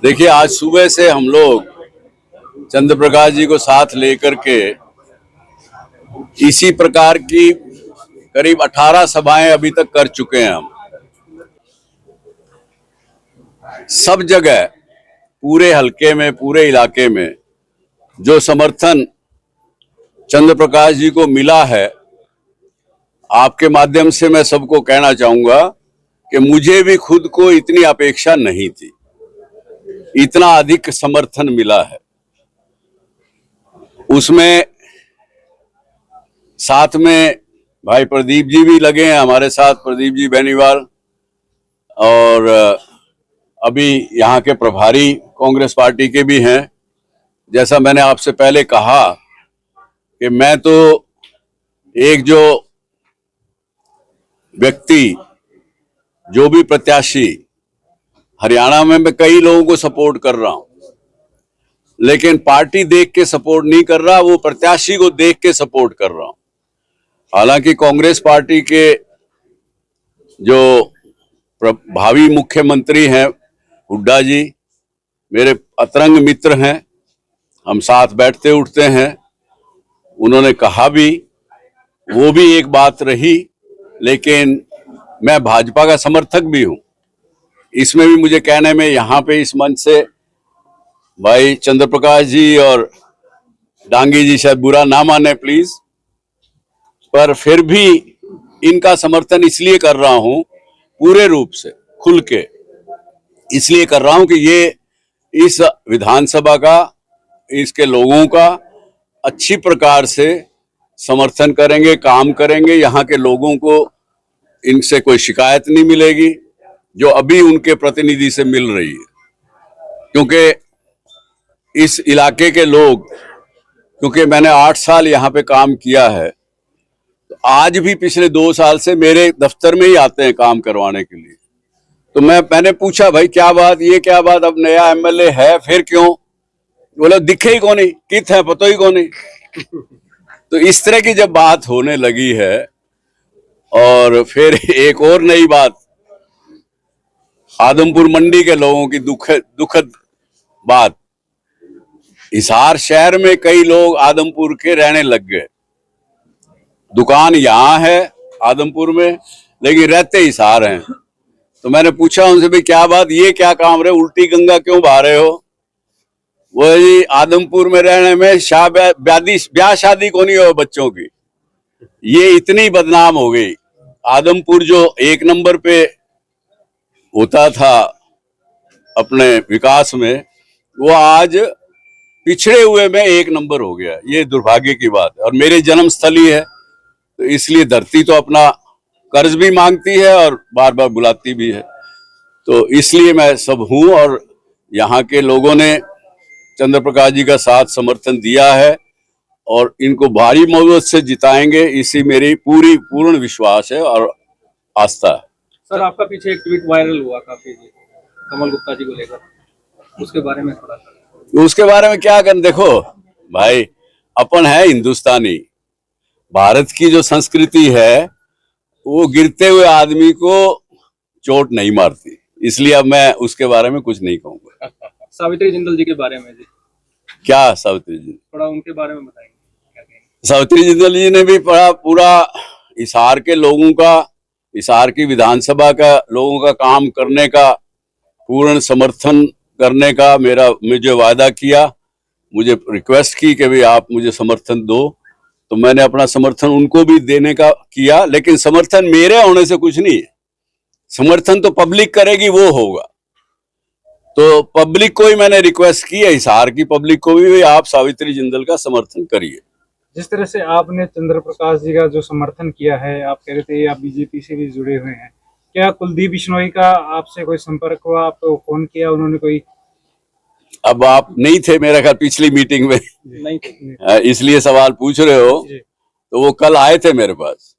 देखिए, आज सुबह से हम लोग चंद्र प्रकाश जी को साथ लेकर के इसी प्रकार की करीब 18 सभाएं अभी तक कर चुके हैं। हम सब जगह पूरे हलके में, पूरे इलाके में जो समर्थन चंद्र प्रकाश जी को मिला है, आपके माध्यम से मैं सबको कहना चाहूंगा कि मुझे भी खुद को इतनी अपेक्षा नहीं थी, इतना अधिक समर्थन मिला है। उसमें साथ में भाई प्रदीप जी भी लगे हैं हमारे साथ, प्रदीप जी बेनीवाल, और अभी यहाँ के प्रभारी कांग्रेस पार्टी के भी हैं। जैसा मैंने आपसे पहले कहा कि मैं तो एक जो व्यक्ति, जो भी प्रत्याशी हरियाणा में, मैं कई लोगों को सपोर्ट कर रहा हूं, लेकिन पार्टी देख के सपोर्ट नहीं कर रहा, वो प्रत्याशी को देख के सपोर्ट कर रहा हूं। हालांकि कांग्रेस पार्टी के जो भावी मुख्यमंत्री हैं हुड्डा जी, मेरे अतरंग मित्र हैं, हम साथ बैठते उठते हैं। उन्होंने कहा भी, वो भी एक बात रही, लेकिन मैं भाजपा का समर्थक भी हूं। इसमें भी मुझे कहने में यहाँ पे इस मंच से भाई चंद्र प्रकाश जी और डांगी जी शायद बुरा ना माने प्लीज, पर फिर भी इनका समर्थन इसलिए कर रहा हूं, पूरे रूप से खुल के इसलिए कर रहा हूं कि ये इस विधानसभा का, इसके लोगों का अच्छी प्रकार से समर्थन करेंगे, काम करेंगे। यहाँ के लोगों को इनसे कोई शिकायत नहीं मिलेगी जो अभी उनके प्रतिनिधि से मिल रही है, क्योंकि इस इलाके के लोग, क्योंकि मैंने 8 साल यहाँ पे काम किया है, तो आज भी पिछले 2 साल से मेरे दफ्तर में ही आते हैं काम करवाने के लिए। तो मैंने पूछा, भाई क्या बात, ये क्या बात, अब नया एमएलए है फिर क्यों? बोले दिखे ही कौन, कित है पता ही कौन। तो इस तरह की जब बात होने लगी है, और फिर एक और नई बात, आदमपुर मंडी के लोगों की दुखद बात, हिसार शहर में कई लोग आदमपुर के रहने लग गए। दुकान यहाँ है आदमपुर में, लेकिन रहते हिसार हैं। तो मैंने पूछा उनसे, भाई क्या बात, ये क्या काम रहे, उल्टी गंगा क्यों बहा रहे हो? वो जी आदमपुर में रहने में ब्याह शादी को नहीं हो बच्चों की, ये इतनी बदनाम हो गई। आदमपुर जो 1 नंबर पे होता था अपने विकास में, वो आज पिछड़े हुए में 1 नंबर हो गया। ये दुर्भाग्य की बात है, और मेरे जन्म स्थली है, तो इसलिए धरती तो अपना कर्ज भी मांगती है और बार बार बुलाती भी है। तो इसलिए मैं सब हूं, और यहाँ के लोगों ने चंद्र प्रकाश जी का साथ समर्थन दिया है, और इनको भारी बहुमत से जिताएंगे, इसी मेरी पूर्ण विश्वास है और आस्था है। सर, आपका पीछे एक ट्वीट वायरल हुआ काफी कमल गुप्ता जी को लेकर, उसके बारे में थोड़ा सा। उसके बारे में क्या कर, देखो भाई, अपन है हिंदुस्तानी, भारत की जो संस्कृति है वो गिरते हुए आदमी को चोट नहीं मारती, इसलिए अब मैं उसके बारे में कुछ नहीं कहूंगा। सावित्री जिंदल जी के बारे में जी, क्या सावित्री जी, थोड़ा उनके बारे में बताएंगे। सावित्री जिंदल जी ने भी पूरा हिसार के लोगों का, हिसार की विधानसभा का लोगों का काम करने का, पूर्ण समर्थन करने का मुझे वादा किया, मुझे रिक्वेस्ट की कि भाई आप मुझे समर्थन दो, तो मैंने अपना समर्थन उनको भी देने का किया। लेकिन समर्थन मेरे होने से कुछ नहीं है, समर्थन तो पब्लिक करेगी, वो होगा। तो पब्लिक को ही मैंने रिक्वेस्ट की है, हिसार की पब्लिक को भी, आप सावित्री जिंदल का समर्थन करिए। जिस तरह से आपने चंद्र प्रकाश जी का जो समर्थन किया है, आप कह रहे थे आप बीजेपी से भी जुड़े हुए हैं, क्या कुलदीप बिश्नोई का आपसे कोई संपर्क हुआ, आपको फोन किया उन्होंने कोई? अब आप नहीं थे मेरा ख्याल पिछली मीटिंग में, नहीं थे, इसलिए सवाल पूछ रहे हो। तो वो कल आए थे मेरे पास,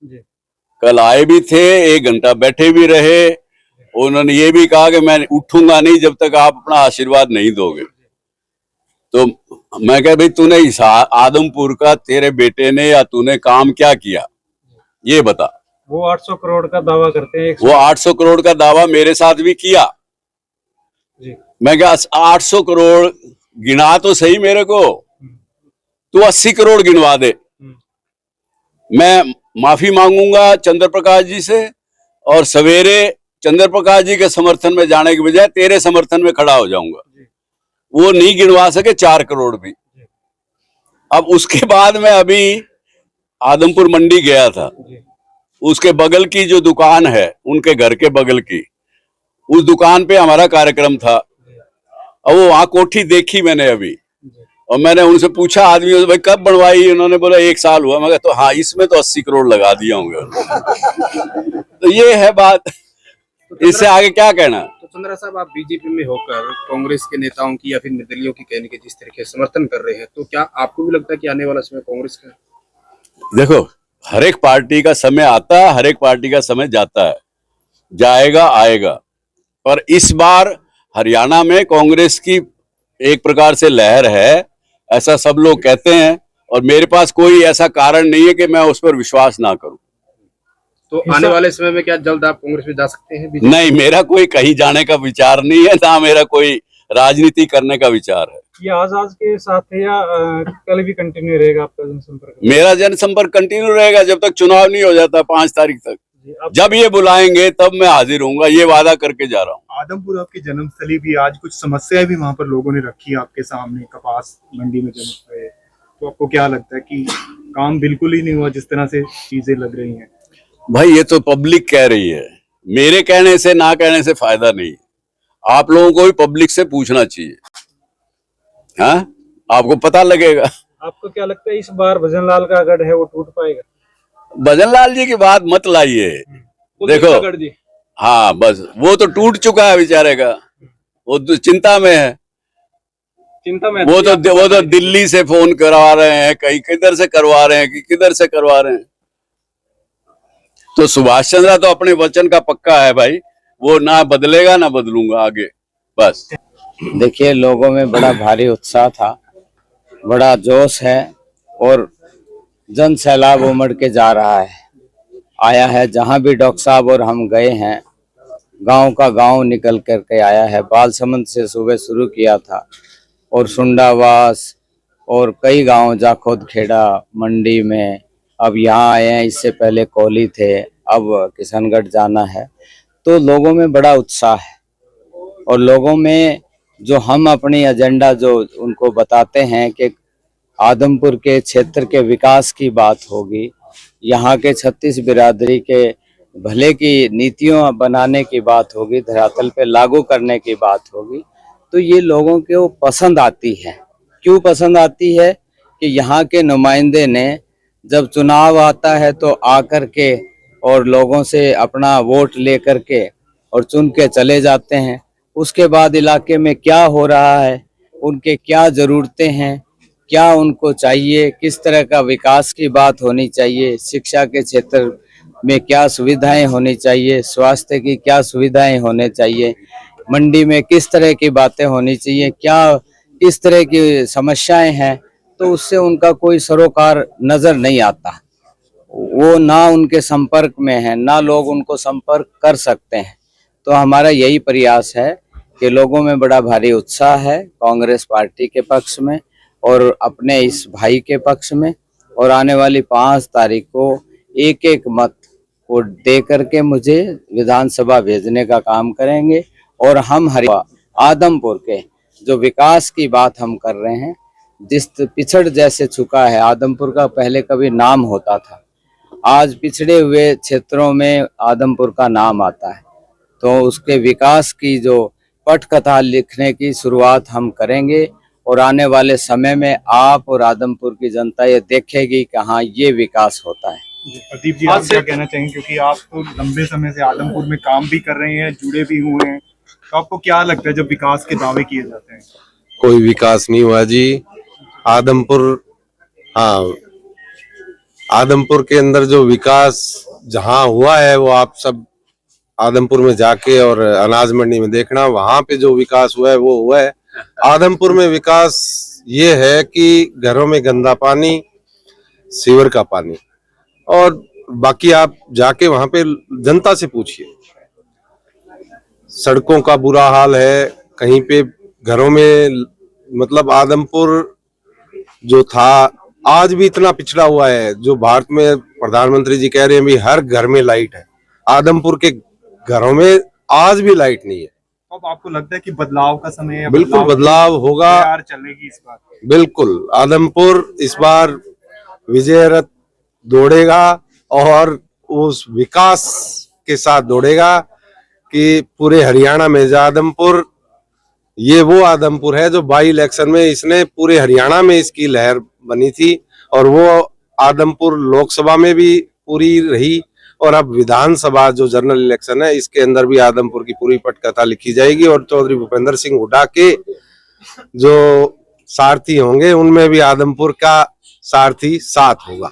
कल आए भी थे, 1 घंटा बैठे भी रहे। उन्होंने ये भी कहा कि मैं उठूंगा नहीं जब तक आप अपना आशीर्वाद नहीं दोगे। तो मैं कह, भाई तूने आदमपुर का, तेरे बेटे ने या तूने काम क्या किया ये बता। वो 800 करोड़ का दावा करते हैं। वो 800 करोड़ का दावा मेरे साथ भी किया, जी। मैं क्या 800 करोड़ गिना तो सही मेरे को, तू 80 करोड़ गिनवा दे, मैं माफी मांगूंगा चंद्र प्रकाश जी से और सवेरे चंद्र प्रकाश जी के समर्थन में जाने के बजाय तेरे समर्थन में खड़ा हो जाऊंगा। वो नहीं गिनवा सके 4 करोड़ भी। अब उसके बाद में अभी आदमपुर मंडी गया था, उसके बगल की जो दुकान है, उनके घर के बगल की, उस दुकान पे हमारा कार्यक्रम था और वो वहां कोठी देखी मैंने अभी, और मैंने उनसे पूछा आदमी से, भाई कब बनवाई? उन्होंने बोला 1 साल हुआ। मैं कहा तो हाँ, इसमें तो 80 करोड़ लगा दिया होंगे। तो ये है बात, इससे आगे क्या कहना। तो चंद्रा साहब, आप बीजेपी में होकर कांग्रेस के नेताओं की या फिर निर्दलीयों की कहने के जिस तरीके से समर्थन कर रहे हैं, तो क्या आपको भी लगता है कि आने वाला समय कांग्रेस का? देखो, हर एक पार्टी का समय आता है, हर एक पार्टी का समय जाता है, जाएगा आएगा, पर इस बार हरियाणा में कांग्रेस की एक प्रकार से लहर है, ऐसा सब लोग कहते हैं, और मेरे पास कोई ऐसा कारण नहीं है कि मैं उस पर विश्वास ना करूं। तो आने वाले समय में क्या जल्द आप कांग्रेस में जा सकते हैं? नहीं, मेरा कोई कहीं जाने का विचार नहीं है, ना मेरा कोई राजनीति करने का विचार है। ये आजाद के साथ है या कल भी कंटिन्यू रहेगा आपका जनसंपर्क? मेरा जनसंपर्क कंटिन्यू रहेगा जब तक चुनाव नहीं हो जाता 5 तारीख तक। जब ये बुलाएंगे तब मैं हाजिर होऊंगा, ये वादा करके जा रहा हूँ। आदमपुर आपकी जन्मस्थली भी, आज कुछ समस्याएं भी वहां पर लोगों ने रखी आपके सामने, कपास मंडी में जन्म हुए, तो आपको क्या लगता है कि काम बिल्कुल ही नहीं हुआ जिस तरह से चीजें लग रही हैं? भाई ये तो पब्लिक कह रही है, मेरे कहने से ना कहने से फायदा नहीं। आप लोगों को भी पब्लिक से पूछना चाहिए, हाँ, आपको पता लगेगा। आपको क्या लगता है इस बार भजन लाल का गढ़ है वो टूट पाएगा? भजन लाल जी की बात मत लाइए, देखो, हाँ बस वो तो टूट चुका है बेचारे का, वो तो चिंता में है। वो तो दिल्ली से फोन करवा रहे हैं, कहीं किधर से करवा रहे हैं, कि किधर से करवा रहे हैं। तो सुभाष चंद्र तो अपने वचन का पक्का है भाई, वो ना बदलेगा ना बदलूंगा आगे, बस। देखिए, लोगों में बड़ा भारी उत्साह था, बड़ा जोश है, और जन सैलाब उमड़ के जा रहा है, आया है। जहां भी डॉक्टर साहब और हम गए हैं, गांव का गांव निकल करके आया है। बालसमंद से सुबह शुरू किया था, और सुंडावास और कई गांव, जाखोद खेड़ा मंडी में, अब यहाँ आए हैं। इससे पहले कोहली थे, अब किशनगढ़ जाना है। तो लोगों में बड़ा उत्साह है, और लोगों में जो हम अपनी एजेंडा जो उनको बताते हैं कि आदमपुर के क्षेत्र के विकास की बात होगी, यहाँ के 36 बिरादरी के भले की नीतियों बनाने की बात होगी, धरातल पे लागू करने की बात होगी, तो ये लोगों को पसंद आती है। क्यों पसंद आती है? कि यहाँ के नुमाइंदे ने जब चुनाव आता है तो आकर के और लोगों से अपना वोट ले करके और चुन के चले जाते हैं। उसके बाद इलाके में क्या हो रहा है, उनके क्या ज़रूरतें हैं, क्या उनको चाहिए, किस तरह का विकास की बात होनी चाहिए, शिक्षा के क्षेत्र में क्या सुविधाएं होनी चाहिए, स्वास्थ्य की क्या सुविधाएं होने चाहिए, मंडी में किस तरह की बातें होनी चाहिए, क्या किस तरह की समस्याएं हैं, तो उससे उनका कोई सरोकार नज़र नहीं आता। वो ना उनके संपर्क में है, ना लोग उनको संपर्क कर सकते हैं। तो हमारा यही प्रयास है कि लोगों में बड़ा भारी उत्साह है कांग्रेस पार्टी के पक्ष में और अपने इस भाई के पक्ष में, और आने वाली 5 तारीख को एक एक मत को दे करके मुझे विधानसभा भेजने का काम करेंगे। और हम आदमपुर के जो विकास की बात हम कर रहे हैं, जिस पिछड़ जैसे चुका है आदमपुर का, पहले कभी नाम होता था, आज पिछड़े हुए क्षेत्रों में आदमपुर का नाम आता है। तो उसके विकास की जो पटकथा लिखने की शुरुआत हम करेंगे, और आने वाले समय में आप और आदमपुर की जनता ये देखेगी कि हाँ, ये विकास होता है। प्रदीप जी, आप क्या कहना चाहेंगे, क्योंकि आप तो लंबे समय से आदमपुर में काम भी कर रहे हैं, जुड़े भी हुए हैं, तो आपको क्या लगता है जब विकास के दावे किए जाते हैं? कोई विकास नहीं हुआ जी आदमपुर। हाँ, आदमपुर के अंदर जो विकास जहाँ हुआ है वो आप सब आदमपुर में जाके और अनाज मंडी में देखना, वहां पे जो विकास हुआ है वो हुआ है। आदमपुर में विकास ये है कि घरों में गंदा पानी, सीवर का पानी, और बाकी आप जाके वहां पे जनता से पूछिए, सड़कों का बुरा हाल है, कहीं पे घरों में, मतलब आदमपुर जो था आज भी इतना पिछड़ा हुआ है। जो भारत में प्रधानमंत्री जी कह रहे हैं भी हर घर में लाइट है, आदमपुर के घरों में आज भी लाइट नहीं है। अब आपको लगता है कि बदलाव का समय है? बिल्कुल बदलाव होगा, यार चलेगी इस बार। बिल्कुल आदमपुर इस बार विजय रथ दौड़ेगा और उस विकास के साथ दौड़ेगा कि पूरे हरियाणा में जो आदमपुर, ये वो आदमपुर है जो बाई इलेक्शन में इसने पूरे हरियाणा में इसकी लहर बनी थी और वो आदमपुर लोकसभा में भी पूरी रही और अब विधानसभा जो जनरल इलेक्शन है इसके अंदर भी आदमपुर की पूरी पटकथा लिखी जाएगी और चौधरी भूपेंद्र सिंह हुड्डा के जो सारथी होंगे उनमें भी आदमपुर का सारथी साथ होगा।